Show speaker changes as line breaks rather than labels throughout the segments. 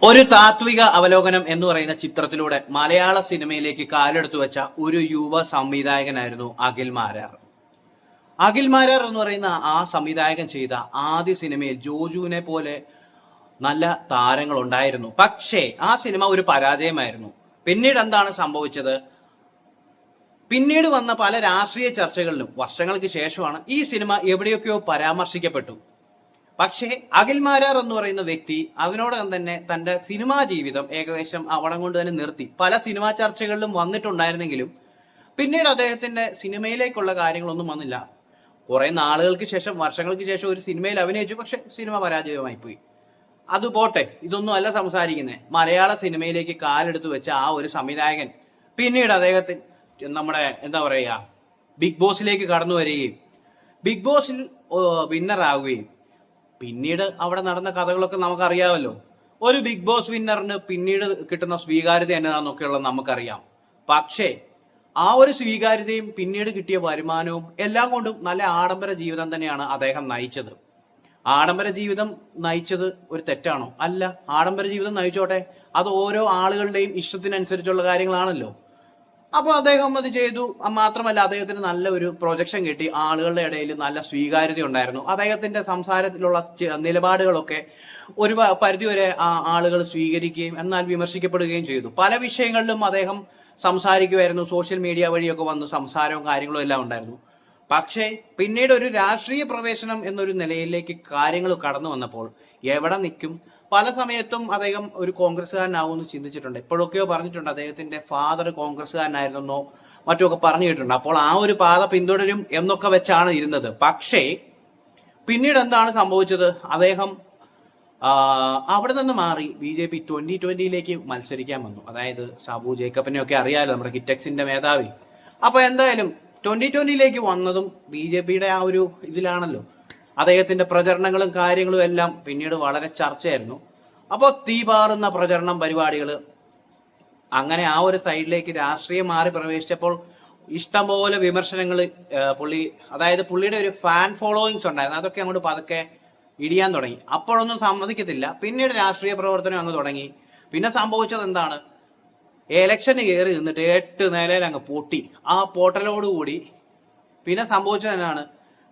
ഒരു താത്വിക അവലോകനം എന്ന് പറയുന്ന ചിത്രത്തിലൂടെ മലയാള സിനിമയിലേക്ക് കാലെടുത്തു വെച്ച ഒരു യുവ സംവിധായകനായിരുന്നു അഖിൽ മാരാർ. അഖിൽ മാരാർ എന്ന് പറയുന്ന ആ സംവിധായകൻ ചെയ്ത ആദ്യ സിനിമയിൽ ജോജുവിനെ പോലെ നല്ല താരങ്ങൾ ഉണ്ടായിരുന്നു. പക്ഷേ ആ സിനിമ ഒരു പരാജയമായിരുന്നു. പിന്നീട് എന്താണ് സംഭവിച്ചത്? പിന്നീട് വന്ന പല രാഷ്ട്രീയ ചർച്ചകളിലും വർഷങ്ങൾക്ക് ശേഷമാണ് ഈ സിനിമ എവിടെയൊക്കെയോ പരാമർശിക്കപ്പെട്ടു. പക്ഷേ അഖിൽ മാരാർ എന്ന് പറയുന്ന വ്യക്തി അതിനോടകം തന്നെ തന്റെ സിനിമാ ജീവിതം ഏകദേശം അവിടം കൊണ്ട് തന്നെ നിർത്തി. പല സിനിമാ ചർച്ചകളിലും വന്നിട്ടുണ്ടായിരുന്നെങ്കിലും പിന്നീട് അദ്ദേഹത്തിന്റെ സിനിമയിലേക്കുള്ള കാര്യങ്ങളൊന്നും വന്നില്ല. കുറെ നാളുകൾക്ക് ശേഷം, വർഷങ്ങൾക്ക് ശേഷം ഒരു സിനിമയിൽ അഭിനയിച്ചു. പക്ഷെ സിനിമ പരാജയമായി പോയി. അത് പോട്ടെ, ഇതൊന്നും അല്ല സംസാരിക്കുന്നത്. മലയാള സിനിമയിലേക്ക് കാലെടുത്ത് വെച്ച ആ ഒരു സംവിധായകൻ പിന്നീട് അദ്ദേഹത്തിന് നമ്മുടെ എന്താ പറയുക, ബിഗ് ബോസിലേക്ക് കടന്നു വരികയും ബിഗ് ബോസിൽ വിന്നർ ആവുകയും പിന്നീട് അവിടെ നടന്ന കഥകളൊക്കെ നമുക്കറിയാമല്ലോ. ഒരു ബിഗ് ബോസ് വിന്നറിന് പിന്നീട് കിട്ടുന്ന സ്വീകാര്യത എന്നതാണെന്നൊക്കെയുള്ളത് നമുക്കറിയാം. പക്ഷേ ആ ഒരു സ്വീകാര്യതയും പിന്നീട് കിട്ടിയ വരുമാനവും എല്ലാം കൊണ്ടും നല്ല ആഡംബര ജീവിതം തന്നെയാണ് അദ്ദേഹം നയിച്ചത്. ആഡംബര ജീവിതം നയിച്ചത് ഒരു തെറ്റാണോ? അല്ല, ആഡംബര ജീവിതം നയിച്ചോട്ടെ, അത് ഓരോ ആളുകളുടെയും ഇഷ്ടത്തിനനുസരിച്ചുള്ള കാര്യങ്ങളാണല്ലോ. അപ്പോൾ അദ്ദേഹം അത് ചെയ്തു. മാത്രമല്ല അദ്ദേഹത്തിന് നല്ല ഒരു പ്രൊജക്ഷൻ കിട്ടി, ആളുകളുടെ ഇടയിൽ നല്ല സ്വീകാര്യത ഉണ്ടായിരുന്നു. അദ്ദേഹത്തിന്റെ സംസാരത്തിലുള്ള നിലപാടുകളൊക്കെ ഒരു പരിധിവരെ ആളുകൾ സ്വീകരിക്കുകയും എന്നാൽ വിമർശിക്കപ്പെടുകയും ചെയ്തു. പല വിഷയങ്ങളിലും അദ്ദേഹം സംസാരിക്കുമായിരുന്നു. സോഷ്യൽ മീഡിയ വഴിയൊക്കെ വന്ന് സംസാരവും കാര്യങ്ങളും എല്ലാം ഉണ്ടായിരുന്നു. പക്ഷേ പിന്നീട് ഒരു രാഷ്ട്രീയ പ്രവേശനം എന്നൊരു നിലയിലേക്ക് കാര്യങ്ങൾ കടന്നു വന്നപ്പോൾ എവിടെ നിൽക്കും? പല സമയത്തും അദ്ദേഹം ഒരു കോൺഗ്രസ്സുകാരനാവുമെന്ന് ചിന്തിച്ചിട്ടുണ്ട്. എപ്പോഴൊക്കെയോ പറഞ്ഞിട്ടുണ്ട് അദ്ദേഹത്തിന്റെ ഫാദർ കോൺഗ്രസ്സുകാരനായിരുന്നെന്നോ മറ്റുമൊക്കെ പറഞ്ഞു കേട്ടിട്ടുണ്ട്. അപ്പോൾ ആ ഒരു പാത പിന്തുടരും എന്നൊക്കെ വെച്ചാണ് ഇരുന്നത്. പക്ഷേ പിന്നീട് എന്താണ് സംഭവിച്ചത്? അദ്ദേഹം അവിടെ നിന്ന് മാറി BJP 2020 മത്സരിക്കാൻ വന്നു. അതായത് സാബു ജേക്കബിനെയൊക്കെ അറിയാലോ, നമ്മുടെ കിറ്റക്സിന്റെ മേധാവി. അപ്പൊ എന്തായാലും 2020 വന്നതും BJPയുടെ ആ ഒരു ഇതിലാണല്ലോ. അദ്ദേഹത്തിന്റെ പ്രചരണങ്ങളും കാര്യങ്ങളും എല്ലാം പിന്നീട് വളരെ ചർച്ചയായിരുന്നു. അപ്പോൾ തീപാറുന്ന പ്രചരണം പരിപാടികൾ, അങ്ങനെ ആ ഒരു സൈഡിലേക്ക് രാഷ്ട്രീയം മാറി പ്രവേശിച്ചപ്പോൾ ഇഷ്ടംപോലെ വിമർശനങ്ങൾ അതായത് പുള്ളിയുടെ ഒരു ഫാൻ ഫോളോയിങ്സ് ഉണ്ടായിരുന്നു. അതൊക്കെ അങ്ങോട്ട് പതുക്കെ ഇടിയാൻ തുടങ്ങി. അപ്പോഴൊന്നും സമ്മതിക്കത്തില്ല. പിന്നീട് രാഷ്ട്രീയ പ്രവർത്തനം അങ്ങ് തുടങ്ങി. പിന്നെ സംഭവിച്ചത് എന്താണ്? എലക്ഷന് കയറി നിന്നിട്ട് 8 നിലയിൽ അങ്ങ് പൊട്ടി. ആ പൊട്ടലോടുകൂടി പിന്നെ സംഭവിച്ചത് തന്നെയാണ്,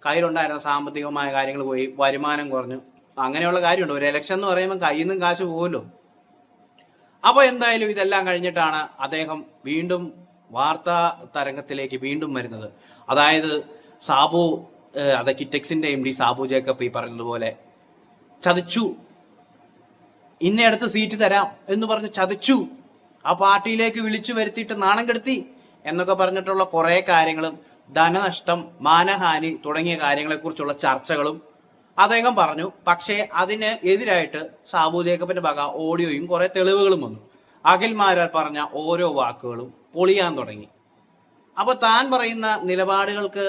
കയ്യിലുണ്ടായിരുന്ന സാമ്പത്തികമായ കാര്യങ്ങൾ പോയി, വരുമാനം കുറഞ്ഞു. അങ്ങനെയുള്ള കാര്യമുണ്ട്. ഒരു എലക്ഷൻ എന്ന് പറയുമ്പോൾ കയ്യിൽ നിന്നും കാശ് പോകുമല്ലോ. അപ്പോൾ എന്തായാലും ഇതെല്ലാം കഴിഞ്ഞിട്ടാണ് അദ്ദേഹം വീണ്ടും വാർത്താ തരംഗത്തിലേക്ക് വീണ്ടും വരുന്നത്. അതായത് സാബു, കിറ്റക്സിന്റെ MD സാബു ജേക്കബ് ഈ പറഞ്ഞതുപോലെ ചതിച്ചു, ഇന്നടുത്ത് സീറ്റ് തരാം എന്ന് പറഞ്ഞ് ചതിച്ചു, ആ പാർട്ടിയിലേക്ക് വിളിച്ചു വരുത്തിയിട്ട് നാണം കെടുത്തി എന്നൊക്കെ പറഞ്ഞിട്ടുള്ള കുറെ കാര്യങ്ങളും, ധനനഷ്ടം, മാനഹാനി തുടങ്ങിയ കാര്യങ്ങളെക്കുറിച്ചുള്ള ചർച്ചകളും അദ്ദേഹം പറഞ്ഞു. പക്ഷേ അതിന് എതിരായിട്ട് സാബു ജേക്കബിന്റെ ഭാഗ ഓഡിയോയും കുറെ തെളിവുകളും വന്നു. അഖിൽ മാരാർ പറഞ്ഞ ഓരോ വാക്കുകളും പൊളിയാൻ തുടങ്ങി. അപ്പൊ താൻ പറയുന്ന നിലപാടുകൾക്ക്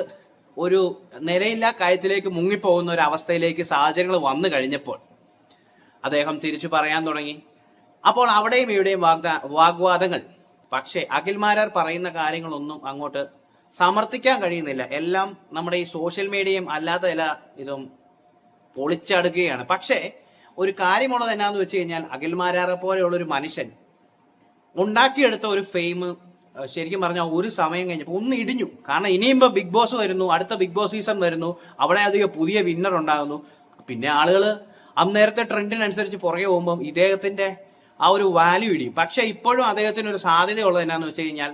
ഒരു നിലയില്ലാ കയത്തിലേക്ക് മുങ്ങിപ്പോകുന്ന ഒരു അവസ്ഥയിലേക്ക് സാഹചര്യങ്ങൾ വന്നു കഴിഞ്ഞപ്പോൾ അദ്ദേഹം തിരിച്ചു പറയാൻ തുടങ്ങി. അപ്പോൾ അവിടെയും ഇവിടെയും വാഗ്വാദങ്ങൾ. പക്ഷേ അഖിൽ മാരാർ പറയുന്ന കാര്യങ്ങളൊന്നും അങ്ങോട്ട് സമർത്ഥിക്കാൻ കഴിയുന്നില്ല. എല്ലാം നമ്മുടെ ഈ സോഷ്യൽ മീഡിയയും അല്ലാത്ത എല്ലാ ഇതും പൊളിച്ചടുക്കുകയാണ്. പക്ഷേ ഒരു കാര്യമുള്ളത് എന്നാന്ന് വെച്ച് കഴിഞ്ഞാൽ, അഖിൽ മാരാറെ പോലെയുള്ളൊരു മനുഷ്യൻ ഉണ്ടാക്കിയെടുത്ത ഒരു ഫെയിം ശരിക്കും പറഞ്ഞാൽ ഒരു സമയം കഴിഞ്ഞപ്പോൾ ഒന്ന് ഇടിഞ്ഞു. കാരണം ഇനിയും ഇപ്പോൾ ബിഗ് ബോസ് വരുന്നു, അടുത്ത ബിഗ് ബോസ് സീസൺ വരുന്നു, അവിടെ അധികം പുതിയ വിന്നർ ഉണ്ടാകുന്നു. പിന്നെ ആളുകൾ അന്നേരത്തെ ട്രെൻഡിനനുസരിച്ച് പുറകെ പോകുമ്പം ഇദ്ദേഹത്തിന്റെ ആ ഒരു വാല്യൂ ഇടിയും. പക്ഷെ ഇപ്പോഴും അദ്ദേഹത്തിന് ഒരു സാധ്യതയുള്ളത് എന്നാന്ന് വെച്ച് കഴിഞ്ഞാൽ,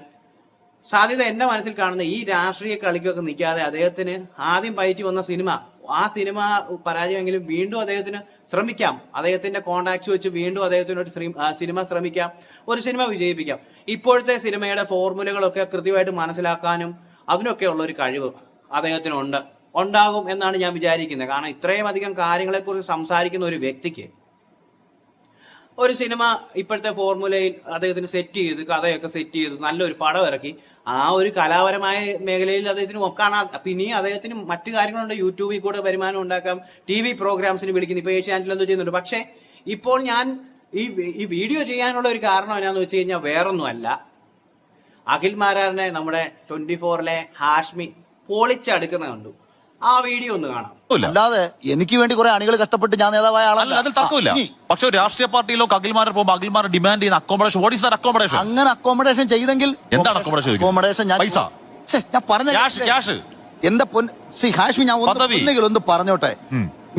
സാധ്യത എൻ്റെ മനസ്സിൽ കാണുന്ന ഈ രാഷ്ട്രീയ കളിക്കൊക്കെ നിൽക്കാതെ അദ്ദേഹത്തിന് ആദ്യം പയറ്റി വന്ന സിനിമ, ആ സിനിമ പരാജയമെങ്കിലും വീണ്ടും അദ്ദേഹത്തിന് ശ്രമിക്കാം. അദ്ദേഹത്തിന്റെ കോണ്ടാക്ട്സ് വെച്ച് വീണ്ടും അദ്ദേഹത്തിന് ഒരു സിനിമ ശ്രമിക്കാം, ഒരു സിനിമ വിജയിപ്പിക്കാം. ഇപ്പോഴത്തെ സിനിമയുടെ ഫോർമുലകളൊക്കെ കൃത്യമായിട്ട് മനസ്സിലാക്കാനും അതിനൊക്കെ ഉള്ള ഒരു കഴിവ് അദ്ദേഹത്തിനുണ്ട്, ഉണ്ടാകും എന്നാണ് ഞാൻ വിചാരിക്കുന്നത്. കാരണം ഇത്രയും അധികം കാര്യങ്ങളെക്കുറിച്ച് സംസാരിക്കുന്ന ഒരു വ്യക്തിക്ക് ഒരു സിനിമ ഇപ്പോഴത്തെ ഫോർമുലയിൽ അദ്ദേഹത്തിന് സെറ്റ് ചെയ്ത്, കഥയൊക്കെ സെറ്റ് ചെയ്ത് നല്ലൊരു പടം ഇറക്കി, ആ ഒരു കലാപരമായ മേഖലയിൽ അദ്ദേഹത്തിന് ഒക്കാണ്. പിന്നെയും അദ്ദേഹത്തിന് മറ്റു കാര്യങ്ങളുണ്ട്. യൂട്യൂബിൽ കൂടെ വരുമാനം ഉണ്ടാക്കാം, TV പ്രോഗ്രാംസിന് വിളിക്കുന്നു, ഇപ്പോൾ ഏഷ്യാനെറ്റിൽ എന്തോ ചെയ്യുന്നുണ്ട്. പക്ഷേ ഇപ്പോൾ ഞാൻ ഈ വീഡിയോ ചെയ്യാനുള്ള ഒരു കാരണം എന്നാന്ന് വെച്ച് കഴിഞ്ഞാൽ വേറൊന്നുമല്ല, അഖിൽ മാരാറിനെ നമ്മുടെ 24 ഹാഷ്മി പൊളിച്ചടുക്കുന്ന കണ്ടു. ആ വീഡിയോ ഒന്ന് കാണാം.
അല്ലാതെ എനിക്ക് വേണ്ടി കുറെ അണികൾ കഷ്ടപ്പെട്ട് ഞാൻ നേതാവായ ആളല്ല,
അതിൽ തർക്കമില്ല. പക്ഷെ ഒരു രാഷ്ട്രീയ പാർട്ടിയിലോ അഖിൽമാരെ പോകുമ്പോൾ അഖിൽമാർ ഡിമാൻഡ് ചെയ്യുന്ന accommodation, what is that accommodation?
അങ്ങനെ അക്കോമഡേഷൻ ചെയ്തെങ്കിൽ
എന്താണ് അക്കോമഡേഷൻ?
പൈസ, ഞാൻ പറഞ്ഞ എന്റെ ഹാഷ്മി, ഞാൻ ഒന്നെങ്കിലും ഒന്ന് പറഞ്ഞോട്ടെ.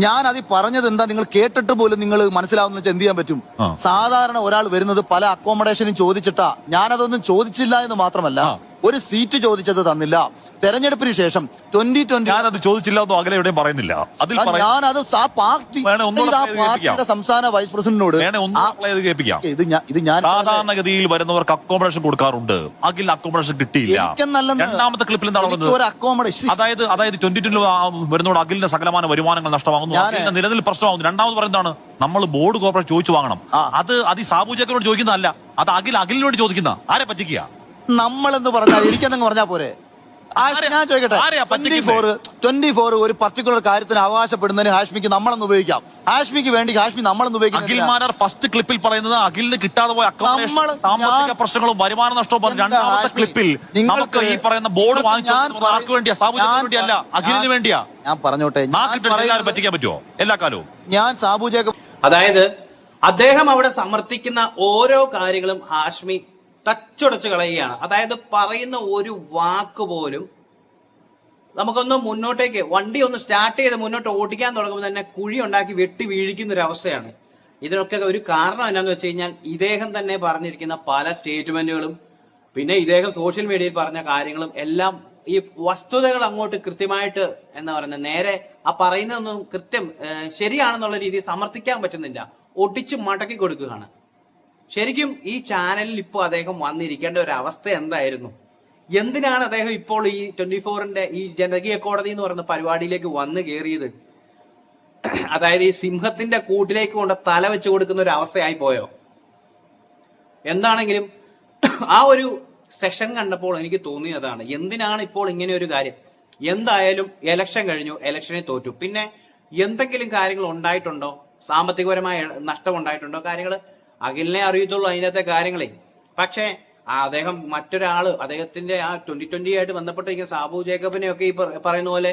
ഞാൻ അത് പറഞ്ഞത് എന്താ നിങ്ങൾ കേട്ടിട്ട് പോലും നിങ്ങൾ മനസ്സിലാവുന്ന വെച്ചാൽ എന്ത് ചെയ്യാൻ പറ്റും? സാധാരണ ഒരാൾ വരുന്നത് പല അക്കോമഡേഷനും ചോദിച്ചിട്ടാ. ഞാനതൊന്നും ചോദിച്ചില്ല എന്ന് മാത്രമല്ല, ഒരു സീറ്റ് ചോദിച്ചത് തന്നില്ല. തെരഞ്ഞെടുപ്പിന് ശേഷം 2020
ഞാനത് ചോദിച്ചില്ല എന്നോ അകലെ എവിടെയും പറയുന്നില്ല.
ഞാനത് ആ പാർട്ടിയുടെ സംസ്ഥാന വൈസ് പ്രസിഡന്റിനോട്
ഇത് ഞാൻ സാധാരണഗതിയിൽ വരുന്നവർക്ക് അക്കോമഡേഷൻ കൊടുക്കാറുണ്ട്. അഖിൽ അക്കോമഡേഷൻ കിട്ടിയില്ല. രണ്ടാമത്തെ ക്ലിപ്പിൽ എന്താണ് അതായത് 2020 വരുന്നതോട് അഖിലിന്റെ സകലമാന വരുമാനങ്ങൾ നഷ്ടമാകുന്നു, അഖിലിന്റെ നിലനിൽ പ്രശ്നമാകുന്നു. രണ്ടാമത് പറയുന്നതാണ് നമ്മൾ ബോർഡ് കോർപ്പറേറ്റ് ചോദിച്ചു വാങ്ങണം. അത് സാബുജേക്കനോട് ചോദിക്കുന്നതല്ല, അത് അഖിലിനോട് ചോദിക്കുന്ന. ആരെ പറ്റിക്കുക?
നമ്മളെന്ന് പറഞ്ഞാൽ എനിക്കെന്നങ്ങ് പറഞ്ഞാൽ പോരെ? ഞാൻ ചോദിക്കട്ടെ, 24 ഒരു പർട്ടിക്കുലർ കാര്യത്തിന് അവകാശപ്പെടുന്നതിന് ഹാഷ്മിക്ക് നമ്മളെന്ന് ഉപയോഗിക്കാം. ഹാഷ്മിക്ക് വേണ്ടി ഹാഷ്മി നമ്മളെന്ന് ഉപയോഗിക്കാം.
അഖിൽമാരാർ ഫസ്റ്റ് ക്ലിപ്പിൽ പറയുന്നത് അഖിലിന് കിട്ടാതെ പോയ സാമ്പത്തിക പ്രശ്നങ്ങളും വരുമാന നഷ്ടവും. രണ്ടാമത്തെ ക്ലിപ്പിൽ നമുക്ക് ഈ പറയുന്ന ബോർഡ് വാങ്ങിച്ചു വേണ്ടിയാ, സാബുജേക്കന് വേണ്ടിയല്ല, അഖിലിന് വേണ്ടിയാ.
ഞാൻ പറഞ്ഞോട്ടെ,
പറ്റിക്കാൻ പറ്റുമോ എല്ലാ കാലവും?
ഞാൻ സാബുജേക്കബ്,
അതായത് അദ്ദേഹം അവിടെ സമർത്ഥിക്കുന്ന ഓരോ കാര്യങ്ങളും ഹാഷ്മി ടച്ചുടച്ച് കളയുകയാണ്. അതായത് പറയുന്ന ഒരു വാക്ക് പോലും നമുക്കൊന്ന് മുന്നോട്ടേക്ക് വണ്ടി ഒന്ന് സ്റ്റാർട്ട് ചെയ്ത് മുന്നോട്ട് ഓടിക്കാൻ തുടങ്ങുമ്പോൾ തന്നെ കുഴി ഉണ്ടാക്കി വെട്ടി വീഴിക്കുന്ന ഒരു അവസ്ഥയാണ്. ഇതിനൊക്കെ ഒരു കാരണം എന്നാന്ന് വെച്ച് കഴിഞ്ഞാൽ ഇദ്ദേഹം തന്നെ പറഞ്ഞിരിക്കുന്ന പല സ്റ്റേറ്റ്മെന്റുകളും, പിന്നെ ഇദ്ദേഹം സോഷ്യൽ മീഡിയയിൽ പറഞ്ഞ കാര്യങ്ങളും എല്ലാം ഈ വസ്തുതകൾ അങ്ങോട്ട് കൃത്യമായിട്ട് എന്താ പറയുന്നത്, നേരെ ആ പറയുന്നതൊന്നും കൃത്യം ശരിയാണെന്നുള്ള രീതിയിൽ സമർത്ഥിക്കാൻ പറ്റുന്നില്ല. ഒട്ടിച്ച് മടക്കി കൊടുക്കുകയാണ്. ശരിക്കും ഈ ചാനലിൽ ഇപ്പോൾ അദ്ദേഹം വന്നിരിക്കേണ്ട ഒരു അവസ്ഥ എന്തായിരുന്നു? എന്തിനാണ് അദ്ദേഹം ഇപ്പോൾ ഈ 24ന്റെ ഈ ജനകീയ കോടതി എന്ന് പറയുന്ന പരിപാടിയിലേക്ക് വന്നു കയറിയത്? അതായത് ഈ സിംഹത്തിന്റെ കൂട്ടിലേക്ക് കൊണ്ട് തല വെച്ച് കൊടുക്കുന്ന ഒരു അവസ്ഥയായി പോയോ? എന്താണെങ്കിലും ആ ഒരു സെഷൻ കണ്ടപ്പോൾ എനിക്ക് തോന്നിയതാണ്, എന്തിനാണ് ഇപ്പോൾ ഇങ്ങനെ ഒരു കാര്യം? എന്തായാലും ഇലക്ഷൻ കഴിഞ്ഞു, ഇലക്ഷനെ തോറ്റു. പിന്നെ എന്തെങ്കിലും കാര്യങ്ങൾ ഉണ്ടായിട്ടുണ്ടോ? സാമ്പത്തികപരമായ നഷ്ടം ഉണ്ടായിട്ടുണ്ടോ? കാര്യങ്ങൾ അഖിലിനെ അറിയത്തുള്ളൂ അതിനകത്തെ കാര്യങ്ങളെ. പക്ഷേ അദ്ദേഹം മറ്റൊരാള് അദ്ദേഹത്തിന്റെ ആ 2020 ആയിട്ട് ബന്ധപ്പെട്ടിരിക്കുന്ന സാബു ജേക്കബിനെ ഒക്കെ ഈ പറയുന്ന പോലെ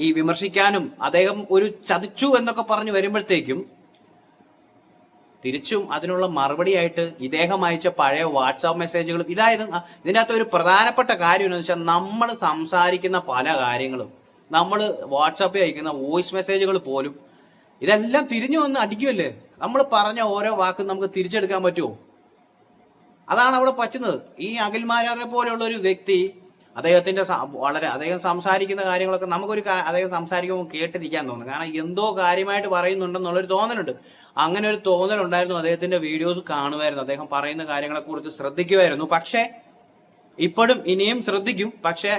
ഈ വിമർശിക്കാനും അദ്ദേഹം ഒരു ചതിച്ചു എന്നൊക്കെ പറഞ്ഞു വരുമ്പോഴത്തേക്കും തിരിച്ചും അതിനുള്ള മറുപടിയായിട്ട് ഇദ്ദേഹം അയച്ച പഴയ വാട്സാപ്പ് മെസ്സേജുകളും ഇതായത് ഇതിൻ്റെ അകത്ത് ഒരു പ്രധാനപ്പെട്ട കാര്യം എന്ന് വെച്ചാൽ നമ്മൾ സംസാരിക്കുന്ന പല കാര്യങ്ങളും, നമ്മൾ വാട്സാപ്പിൽ അയക്കുന്ന വോയിസ് മെസ്സേജുകൾ പോലും ഇതെല്ലാം തിരിഞ്ഞു വന്ന് അടിക്കുമല്ലേ? നമ്മൾ പറഞ്ഞ ഓരോ വാക്കും നമുക്ക് തിരിച്ചെടുക്കാൻ പറ്റുമോ? അതാണ് അവിടെ പറ്റുന്നത്. ഈ അഖിൽമാരെ പോലെയുള്ള ഒരു വ്യക്തി അദ്ദേഹത്തിന്റെ അദ്ദേഹം സംസാരിക്കുന്ന കാര്യങ്ങളൊക്കെ നമുക്കൊരു അദ്ദേഹം സംസാരിക്കുമ്പോൾ കേട്ടിരിക്കാൻ തോന്നുന്നു. കാരണം എന്തോ കാര്യമായിട്ട് പറയുന്നുണ്ടെന്നുള്ളൊരു തോന്നലുണ്ട്. അങ്ങനെ ഒരു തോന്നലുണ്ടായിരുന്നു. അദ്ദേഹത്തിന്റെ വീഡിയോസ് കാണുമായിരുന്നു, അദ്ദേഹം പറയുന്ന കാര്യങ്ങളെ കുറിച്ച് ശ്രദ്ധിക്കുമായിരുന്നു. പക്ഷേ ഇപ്പോഴും ഇനിയും ശ്രദ്ധിക്കും. പക്ഷേ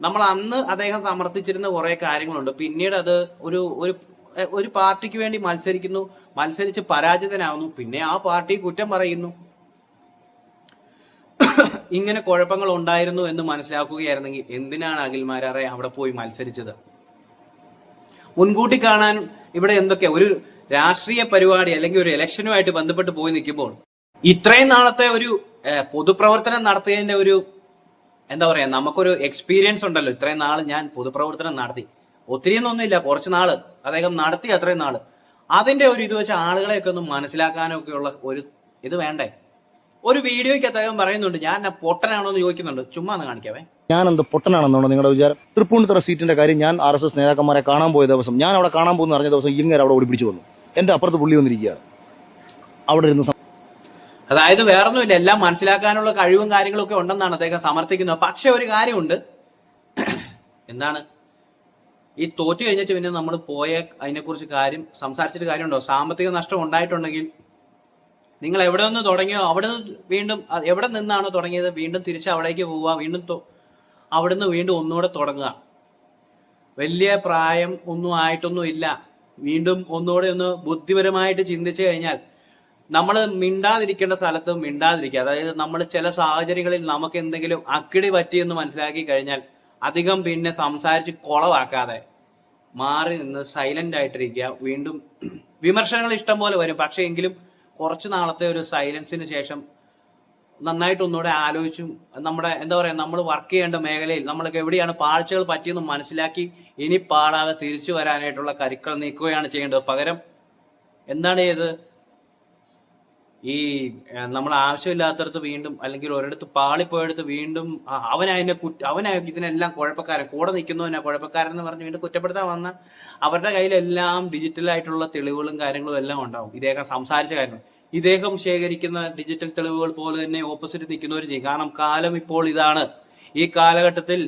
നമ്മൾ അന്ന് അദ്ദേഹം സമർത്ഥിച്ചിരുന്ന കുറെ കാര്യങ്ങളുണ്ട്. പിന്നീട് അത് ഒരു പാർട്ടിക്ക് വേണ്ടി മത്സരിച്ച് പരാജിതനാവുന്നു, പിന്നെ ആ പാർട്ടി കുറ്റം പറയുന്നു. ഇങ്ങനെ കുഴപ്പങ്ങൾ ഉണ്ടായിരുന്നു എന്ന് മനസ്സിലാക്കുകയായിരുന്നെങ്കിൽ എന്തിനാണ് അഖിൽമാരെ അവിടെ പോയി മത്സരിച്ചത്? മുൻകൂട്ടി കാണാൻ ഇവിടെ എന്തൊക്കെ ഒരു രാഷ്ട്രീയ പരിപാടി അല്ലെങ്കിൽ ഒരു ഇലക്ഷനുമായിട്ട് ബന്ധപ്പെട്ട് പോയി നിൽക്കുമ്പോൾ ഇത്രയും നാളത്തെ ഒരു പൊതുപ്രവർത്തനം നടത്തിയതിന്റെ ഒരു എന്താ പറയാ, നമുക്കൊരു എക്സ്പീരിയൻസ് ഉണ്ടല്ലോ. ഇത്രയും നാൾ ഞാൻ പൊതുപ്രവർത്തനം നടത്തി, ഒത്തിരിയൊന്നുമില്ല, കുറച്ച് നാള് അദ്ദേഹം നടത്തി, അത്രയും നാള്. അതിന്റെ ഒരു ഇത് വെച്ച് ആളുകളെയൊക്കെ ഒന്ന് മനസ്സിലാക്കാനൊക്കെ ഉള്ള ഒരു ഇത് വേണ്ടേ? ഒരു വീഡിയോയ്ക്ക് അദ്ദേഹം പറയുന്നുണ്ട് ഞാൻ പൊട്ടനാണോ എന്ന് ചോദിക്കുന്നുണ്ട്. ചുമ്മാ ഒന്ന് കാണിക്കാവേ.
ഞാൻ എന്ത് പൊട്ടനാണെന്നാണോ നിങ്ങളുടെ വിചാരം? തൃപ്പൂണിത്തുറ സീറ്റിന്റെ കാര്യം ഞാൻ RSS നേതാക്കന്മാരെ കാണാൻ പോയ ദിവസം, ഞാൻ അവിടെ കാണാൻ പോകുന്ന അറിഞ്ഞ ദിവസം ഇങ്ങനെ അവിടെ ഓടിപ്പിടിച്ചു വന്നു. എന്റെ അപ്പുറത്ത് പുള്ളി വന്നിരിക്കുകയാണ്. അവിടെ ഇരുന്ന്
അതായത് വേറൊന്നുമില്ല, എല്ലാം മനസ്സിലാക്കാനുള്ള കഴിവും കാര്യങ്ങളൊക്കെ ഉണ്ടെന്നാണ് അദ്ദേഹം സമർത്ഥിക്കുന്നത്. പക്ഷെ ഒരു കാര്യമുണ്ട്, എന്താണ് ഈ തോറ്റു കഴിഞ്ഞാൽ പിന്നെ നമ്മൾ പോയ അതിനെക്കുറിച്ച് സംസാരിച്ചിട്ട് കാര്യമുണ്ടോ? സാമ്പത്തിക നഷ്ടം ഉണ്ടായിട്ടുണ്ടെങ്കിൽ നിങ്ങൾ എവിടെ നിന്ന് തുടങ്ങിയോ അവിടെ നിന്ന് വീണ്ടും എവിടെ നിന്നാണോ തുടങ്ങിയത് വീണ്ടും തിരിച്ച് അവിടേക്ക് പോവുക, വീണ്ടും അവിടെ നിന്ന് വീണ്ടും ഒന്നുകൂടെ തുടങ്ങുക. വലിയ പ്രായം ഒന്നും ആയിട്ടൊന്നും ഇല്ല, വീണ്ടും ഒന്നുകൂടെ ഒന്ന് ബുദ്ധിപരമായിട്ട് ചിന്തിച്ചു കഴിഞ്ഞാൽ നമ്മൾ മിണ്ടാതിരിക്കേണ്ട സ്ഥലത്ത് മിണ്ടാതിരിക്കുക. അതായത് നമ്മൾ ചില സാഹചര്യങ്ങളിൽ നമുക്ക് എന്തെങ്കിലും അക്കിടി പറ്റിയെന്ന് മനസ്സിലാക്കി കഴിഞ്ഞാൽ അധികം പിന്നെ സംസാരിച്ച് കുളവാക്കാതെ മാറി നിന്ന് സൈലന്റ് ആയിട്ടിരിക്കുക. വീണ്ടും വിമർശനങ്ങൾ ഇഷ്ടം പോലെ വരും, പക്ഷേ എങ്കിലും കുറച്ച് നാളത്തെ ഒരു സൈലൻസിന് ശേഷം നന്നായിട്ട് ഒന്നുകൂടെ ആലോചിച്ചും നമ്മുടെ എന്താ പറയാ നമ്മൾ വർക്ക് ചെയ്യേണ്ട മേഖലയിൽ നമ്മൾക്ക് എവിടെയാണ് പാഴ്ചകൾ പറ്റിയെന്ന് മനസ്സിലാക്കി ഇനി പാടാതെ തിരിച്ചു വരാനായിട്ടുള്ള കരുക്കൾ നീക്കുകയാണ് ചെയ്യേണ്ടത്. പകരം എന്താണ് ചെയ്തത്, ഈ നമ്മൾ ആവശ്യമില്ലാത്തടത്ത് വീണ്ടും അല്ലെങ്കിൽ ഒരിടത്ത് പാളിപ്പോയെടുത്ത് വീണ്ടും അവനാ ഇതിനെല്ലാം കുഴപ്പക്കാരൻ, കൂടെ നിൽക്കുന്നവനാ കുഴപ്പക്കാരൻ എന്ന് പറഞ്ഞ് വീണ്ടും കുറ്റപ്പെടുത്താൻ വന്ന അവരുടെ കയ്യിലെല്ലാം ഡിജിറ്റലായിട്ടുള്ള തെളിവുകളും കാര്യങ്ങളും എല്ലാം ഉണ്ടാവും. ഇദ്ദേഹം സംസാരിച്ച കാര്യങ്ങൾ, ഇദ്ദേഹം ശേഖരിക്കുന്ന ഡിജിറ്റൽ തെളിവുകൾ പോലെ തന്നെ ഓപ്പോസിറ്റ് നിൽക്കുന്നവർ ചെയ്യും. കാരണം കാലം ഇപ്പോൾ ഇതാണ്. ഈ കാലഘട്ടത്തിൽ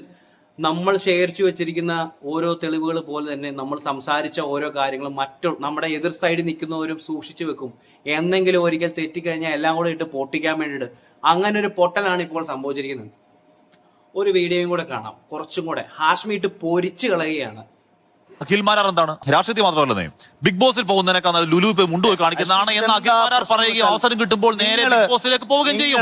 നമ്മൾ ശേഖരിച്ചു വെച്ചിരിക്കുന്ന ഓരോ തെളിവുകൾ പോലെ തന്നെ നമ്മൾ സംസാരിച്ച ഓരോ കാര്യങ്ങളും നമ്മുടെ എതിർ സൈഡിൽ നിൽക്കുന്നവരും സൂക്ഷിച്ചു വെക്കും. എന്തെങ്കിലും ഒരിക്കൽ തെറ്റിക്കഴിഞ്ഞാൽ എല്ലാം കൂടെ ഇട്ട് പൊട്ടിക്കാൻ വേണ്ടിയിട്ട് അങ്ങനെ ഒരു പൊട്ടലാണ് ഇപ്പോൾ സംഭവിച്ചിരിക്കുന്നത്. ഒരു വീഡിയോയും കൂടെ കാണാം. കുറച്ചും കൂടെ ഹാഷ്മി ഇട്ട് പൊരിച്ചു കളയുകയാണ്.
അഖിൽ മാരാർ എന്താണ് രാഷ്ട്രീയത്തിൽ മാത്രമല്ലേ ബിഗ് ബോസിൽ പോകുന്നതിനേക്കാൾ ലുലു പോയി മുണ്ടുപോയി കാണിക്കുന്നതാണ് എന്ന് അഖിൽ മാരാർ പറയുകയും അവസരം കിട്ടുമ്പോൾ നേരെ ബിഗ് ബോസിലേക്ക് പോവുകയും ചെയ്യും.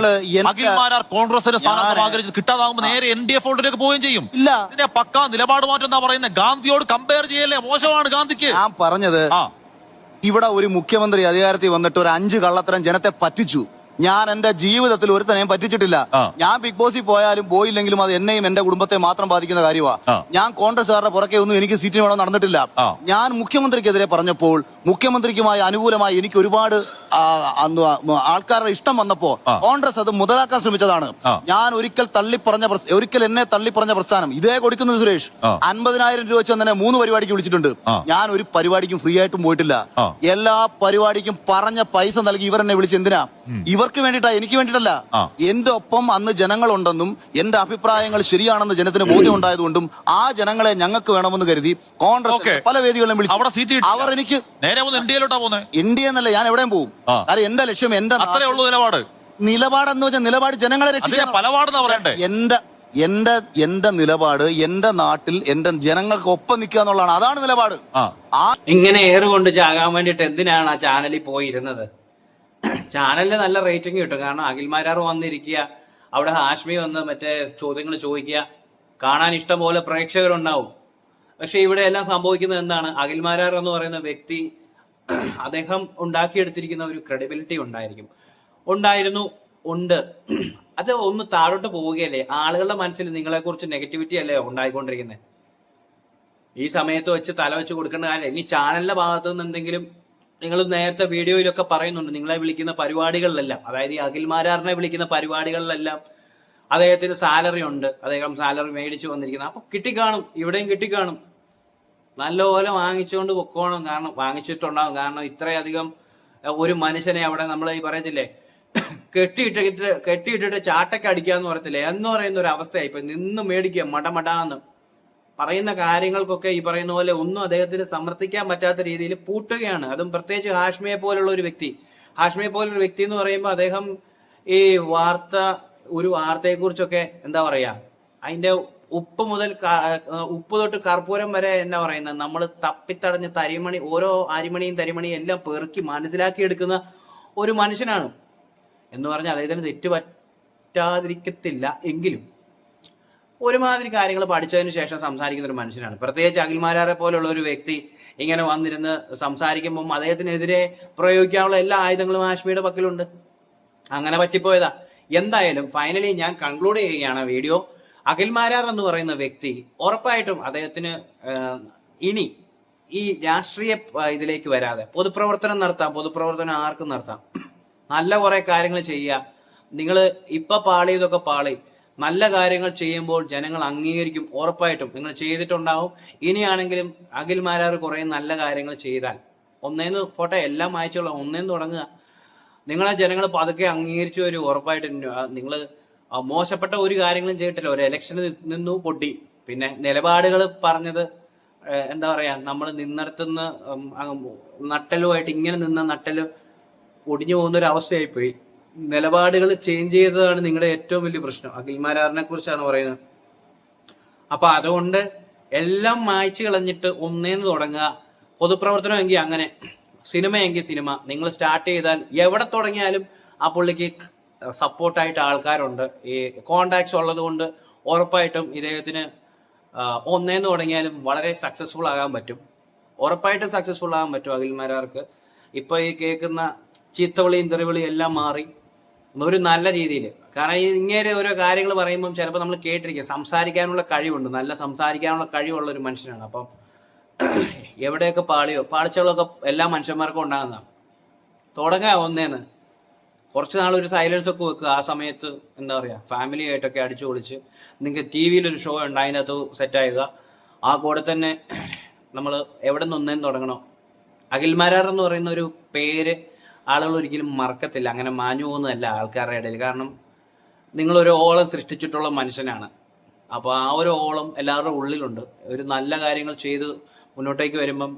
അഖിൽ മാരാർ കോൺഗ്രസിന്റെ സ്ഥാനം ആഗ്രഹിച്ച് കിട്ടാതാകുമ്പോൾ നേരെ NDA ഫോൾഡിലേക്ക് പോവുകയും ചെയ്യും. ഇതിന്റെ പക്കാ നിലപാട് മാറ്റം എന്താ പറയുന്നത്? ഗാന്ധിയോട് കമ്പയർ ചെയ്യല്ലേ? മോശമാണ് ഗാന്ധിക്ക്.
ഞാൻ പറഞ്ഞത് ഇവിടെ ഒരു മുഖ്യമന്ത്രി അധികാരത്തിൽ വന്നിട്ട് ഒരു 5 കള്ളത്തരം ജനത്തെ പറ്റിച്ചു. ഞാൻ എന്റെ ജീവിതത്തിൽ ഒരുത്തനെയും പറ്റിച്ചിട്ടില്ല. ഞാൻ ബിഗ് ബോസിൽ പോയാലും പോയില്ലെങ്കിലും അത് എന്നെയും എന്റെ കുടുംബത്തെ മാത്രം ബാധിക്കുന്ന കാര്യമാണ്. ഞാൻ കോൺഗ്രസ്സുകാരുടെ പുറകെ ഒന്നും എനിക്ക് സീറ്റിന് വേണം നടന്നിട്ടില്ല. ഞാൻ മുഖ്യമന്ത്രിക്കെതിരെ പറഞ്ഞപ്പോൾ മുഖ്യമന്ത്രിക്കുമായി അനുകൂലമായി എനിക്ക് ഒരുപാട് ആൾക്കാരുടെ ഇഷ്ടം വന്നപ്പോ കോൺഗ്രസ് അത് മുതലാക്കാൻ ശ്രമിച്ചതാണ്. ഞാൻ ഒരിക്കൽ എന്നെ തള്ളിപ്പറഞ്ഞ പ്രസ്ഥാനം ഇതേ കൊടുക്കുന്നത് സുരേഷ് 50,000 രൂപ വെച്ച് തന്നെ 3 പരിപാടിക്ക് വിളിച്ചിട്ടുണ്ട്. ഞാൻ ഒരു പരിപാടിക്കും ഫ്രീ ആയിട്ടും പോയിട്ടില്ല. എല്ലാ പരിപാടിക്കും പറഞ്ഞ പൈസ നൽകി ഇവർ എന്നെ വിളിച്ച് എന്തിനാ? ഇവർക്ക് വേണ്ടിയിട്ടാ, എനിക്ക് വേണ്ടിയിട്ടല്ല. എന്റെ ഒപ്പം അന്ന് ജനങ്ങളുണ്ടെന്നും എന്റെ അഭിപ്രായങ്ങൾ ശരിയാണെന്ന് ജനത്തിന് ബോധ്യം ഉണ്ടായതുകൊണ്ടും ആ ജനങ്ങളെ ഞങ്ങൾക്ക് വേണമെന്ന് കരുതി കോൺഗ്രസ് പല വേദികളിലും വിളിച്ചു. അവർ എനിക്ക് ഇന്ത്യ എന്നല്ല, ഞാൻ എവിടെയും പോകും. കാരണം എന്റെ ലക്ഷ്യം നിലപാടെന്ന് വെച്ചാൽ നിലപാട് ജനങ്ങളെ രക്ഷിക്കാൻ. എന്റെ നിലപാട് എന്റെ നാട്ടിൽ എന്റെ ജനങ്ങൾക്ക് ഒപ്പം നിൽക്കുക എന്നുള്ളതാണ്. അതാണ് നിലപാട്.
ഇങ്ങനെ ഏറുകൊണ്ട് ചാകാൻ വേണ്ടിട്ട് എന്തിനാണ് ആ ചാനലിൽ പോയിരുന്നത്? ചാനലിന് നല്ല റേറ്റിംഗ് കിട്ടും. കാരണം അഖിൽ മാരാർ വന്നിരിക്കുക, അവിടെ ഹാഷ്മി വന്ന് മറ്റേ ചോദ്യങ്ങൾ ചോദിക്കുക, കാണാൻ ഇഷ്ടം പോലെ പ്രേക്ഷകരുണ്ടാവും. പക്ഷെ ഇവിടെ എല്ലാം സംഭവിക്കുന്നത് എന്താണ്? അഖിൽ മാരാർ എന്ന് പറയുന്ന വ്യക്തി അദ്ദേഹം ഉണ്ടാക്കിയെടുത്തിരിക്കുന്ന ഒരു ക്രെഡിബിലിറ്റി ഉണ്ട്. അത് ഒന്ന് താഴോട്ട് പോവുകയല്ലേ? ആളുകളുടെ മനസ്സിൽ നിങ്ങളെക്കുറിച്ച് നെഗറ്റിവിറ്റി അല്ലേ ഉണ്ടായിക്കൊണ്ടിരിക്കുന്നത്? ഈ സമയത്ത് വെച്ച് തല വെച്ച് കൊടുക്കേണ്ട കാര്യം. ഇനി ചാനലിന്റെ ഭാഗത്തു നിന്ന് എന്തെങ്കിലും, നിങ്ങൾ നേരത്തെ വീഡിയോയിലൊക്കെ പറയുന്നുണ്ട്, നിങ്ങളെ വിളിക്കുന്ന പരിപാടികളിലെല്ലാം, അതായത് ഈ അഖിൽ മാരാറിനെ വിളിക്കുന്ന പരിപാടികളിലെല്ലാം അദ്ദേഹത്തിന് സാലറി ഉണ്ട്, അദ്ദേഹം സാലറി മേടിച്ചു വന്നിരിക്കുന്നത്. അപ്പൊ കിട്ടിക്കാണും, ഇവിടെയും കിട്ടിക്കാണും. നല്ലപോലെ വാങ്ങിച്ചുകൊണ്ട് പൊക്കോണം. കാരണം വാങ്ങിച്ചിട്ടുണ്ടാകും. കാരണം ഇത്രയധികം ഒരു മനുഷ്യനെ അവിടെ നമ്മൾ ഈ പറയത്തില്ലേ, കെട്ടിയിട്ടിട്ട് ചാട്ടയ്ക്ക് അടിക്കാന്ന് പറയത്തില്ലേ, എന്ന് പറയുന്ന ഒരു അവസ്ഥയായി. ഇപ്പൊ നിന്ന് മേടിക്കുക മടമടാന്ന് പറയുന്ന കാര്യങ്ങൾക്കൊക്കെ ഈ പറയുന്ന പോലെ ഒന്നും അദ്ദേഹത്തിന് സമർത്ഥിക്കാൻ പറ്റാത്ത രീതിയിൽ പൂട്ടുകയാണ്. അതും പ്രത്യേകിച്ച് ഹാഷ്മിയെ പോലുള്ള ഒരു വ്യക്തി. ഹാഷ്മിയെ പോലൊരു വ്യക്തി എന്ന് പറയുമ്പോൾ അദ്ദേഹം ഈ ഒരു വാർത്തയെക്കുറിച്ചൊക്കെ എന്താ പറയാ, അതിന്റെ ഉപ്പ് തൊട്ട് കർപ്പൂരം വരെ എന്നാ പറയുന്നത്, നമ്മൾ തപ്പിത്തടഞ്ഞ് ഓരോ അരിമണിയും തരിമണിയും എല്ലാം പെറുക്കി മനസ്സിലാക്കി എടുക്കുന്ന ഒരു മനുഷ്യനാണ്. എന്ന് പറഞ്ഞാൽ അദ്ദേഹത്തിന് തെറ്റ് പറ്റാതിരിക്കത്തില്ല എങ്കിലും ഒരുമാതിരി കാര്യങ്ങൾ പഠിച്ചതിന് ശേഷം സംസാരിക്കുന്ന ഒരു മനുഷ്യനാണ്. പ്രത്യേകിച്ച് അഖിൽ മാരാറെ പോലുള്ള ഒരു വ്യക്തി ഇങ്ങനെ വന്നിരുന്ന് സംസാരിക്കുമ്പം അദ്ദേഹത്തിനെതിരെ പ്രയോഗിക്കാനുള്ള എല്ലാ ആയുധങ്ങളും ഹാഷ്മിയുടെ പക്കലുണ്ട്. അങ്ങനെ പറ്റിപ്പോയതാ. എന്തായാലും ഫൈനലി ഞാൻ കൺക്ലൂഡ് ചെയ്യുകയാണ് വീഡിയോ. അഖിൽ മാരാർ എന്ന് പറയുന്ന വ്യക്തി ഉറപ്പായിട്ടും അദ്ദേഹത്തിന് ഇനി ഈ രാഷ്ട്രീയ ഇതിലേക്ക് വരാതെ പൊതുപ്രവർത്തനം നടത്താം. പൊതുപ്രവർത്തനം ആർക്കും നടത്താം. നല്ല കുറെ കാര്യങ്ങൾ ചെയ്യുക. നിങ്ങൾ ഇപ്പൊ പാളിയതൊക്കെ പാളി നല്ല കാര്യങ്ങൾ ചെയ്യുമ്പോൾ ജനങ്ങൾ അംഗീകരിക്കും. ഉറപ്പായിട്ടും നിങ്ങൾ ചെയ്തിട്ടുണ്ടാവും. ഇനിയാണെങ്കിലും അഖിൽ മാരാർ കുറെ നല്ല കാര്യങ്ങൾ ചെയ്താൽ ഒന്നേന്ന് പോട്ടെ, എല്ലാം വായിച്ചോളാം, ഒന്നേന്ന് തുടങ്ങുക. നിങ്ങളെ ജനങ്ങൾ പതുക്കെ അംഗീകരിച്ചു വരും. ഉറപ്പായിട്ടും നിങ്ങൾ മോശപ്പെട്ട ഒരു കാര്യങ്ങളും ചെയ്തിട്ടില്ല. ഒരു ഇലക്ഷന് നിന്നു പൊട്ടി. പിന്നെ നിലപാടുകൾ പറഞ്ഞത് എന്താ പറയാ, നമ്മൾ നിന്നിടത്തുനിന്ന് നട്ടലുമായിട്ട് ഇങ്ങനെ നിന്ന നട്ടല് ഒടിഞ്ഞു പോകുന്ന ഒരു അവസ്ഥയായിപ്പോയി. നിലപാടുകൾ ചേഞ്ച് ചെയ്തതാണ് നിങ്ങളുടെ ഏറ്റവും വലിയ പ്രശ്നം. അഖിൽ മാരാറിനെ കുറിച്ചാണ് പറയുന്നത്. അപ്പൊ അതുകൊണ്ട് എല്ലാം മായ്ച്ചു കളഞ്ഞിട്ട് ഒന്നേന്ന് തുടങ്ങുക. പൊതുപ്രവർത്തനം എങ്കിൽ അങ്ങനെ, സിനിമയെങ്കിൽ സിനിമ. നിങ്ങൾ സ്റ്റാർട്ട് ചെയ്താൽ എവിടെ തുടങ്ങിയാലും ആ പുള്ളിക്ക് സപ്പോർട്ടായിട്ട് ആൾക്കാരുണ്ട്. ഈ കോണ്ടാക്ട്സ് ഉള്ളത് കൊണ്ട് ഉറപ്പായിട്ടും ഇദ്ദേഹത്തിന് ഒന്നേന്ന് തുടങ്ങിയാലും വളരെ സക്സസ്ഫുൾ ആകാൻ പറ്റും. ഉറപ്പായിട്ടും സക്സസ്ഫുൾ ആകാൻ പറ്റും അഖിൽ മാരാർക്ക്. ഇപ്പൊ ഈ കേൾക്കുന്ന ചീത്തവിളിയും തെറിവിളിയും എല്ലാം മാറി ഒരു നല്ല രീതിയിൽ. കാരണം ഇങ്ങനെ ഓരോ കാര്യങ്ങൾ പറയുമ്പം ചിലപ്പോൾ നമ്മൾ കേട്ടിരിക്കുക, സംസാരിക്കാനുള്ള കഴിവുണ്ട്, നല്ല സംസാരിക്കാനുള്ള കഴിവുള്ള ഒരു മനുഷ്യനാണ്. അപ്പം എവിടെയൊക്കെ പാളിച്ചകളൊക്കെ എല്ലാ മനുഷ്യന്മാർക്കും ഉണ്ടാകുന്നതാണ്. തുടങ്ങുക ഒന്നേന്ന് കുറച്ച് നാളൊരു സൈലൻസ് ഒക്കെ വെക്കുക. ആ സമയത്ത് എന്താ പറയുക, ഫാമിലി ആയിട്ടൊക്കെ അടിച്ചു പൊളിച്ച് നിങ്ങൾക്ക് ടി വിയിലൊരു ഷോ ഉണ്ട്, അതിൻ്റെ അകത്ത് സെറ്റായുക. ആ കൂടെ തന്നെ നമ്മൾ എവിടെ നിന്ന് ഒന്നേന്ന് തുടങ്ങണോ. അഖിൽ മാരാർ എന്ന് പറയുന്ന ഒരു പേര് ആളുകൾ ഒരിക്കലും മറക്കത്തില്ല, അങ്ങനെ മാഞ്ഞു പോകുന്നതല്ല ആൾക്കാരുടെ ഇടയിൽ. കാരണം നിങ്ങളൊരു ഓളം സൃഷ്ടിച്ചിട്ടുള്ള മനുഷ്യനാണ്. അപ്പോൾ ആ ഒരു ഓളം എല്ലാവരുടെ ഉള്ളിലുണ്ട്. ഒരു നല്ല കാര്യങ്ങൾ ചെയ്ത് മുന്നോട്ടേക്ക് വരുമ്പം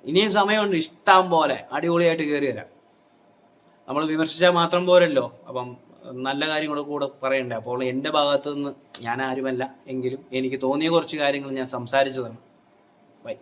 ഇനിയും സമയമുണ്ട്, ഇഷ്ടം പോലെ അടിപൊളിയായിട്ട് കയറി വരാം. നമ്മൾ വിമർശിച്ചാൽ മാത്രം പോരല്ലോ, അപ്പം നല്ല കാര്യങ്ങൾ കൂടെ പറയണ്ടേ. അപ്പോൾ എൻ്റെ ഭാഗത്തു നിന്ന് ഞാൻ ആരുമല്ല, എങ്കിലും എനിക്ക് തോന്നിയ കുറച്ച് കാര്യങ്ങൾ ഞാൻ സംസാരിച്ചതാണ്. ബൈ.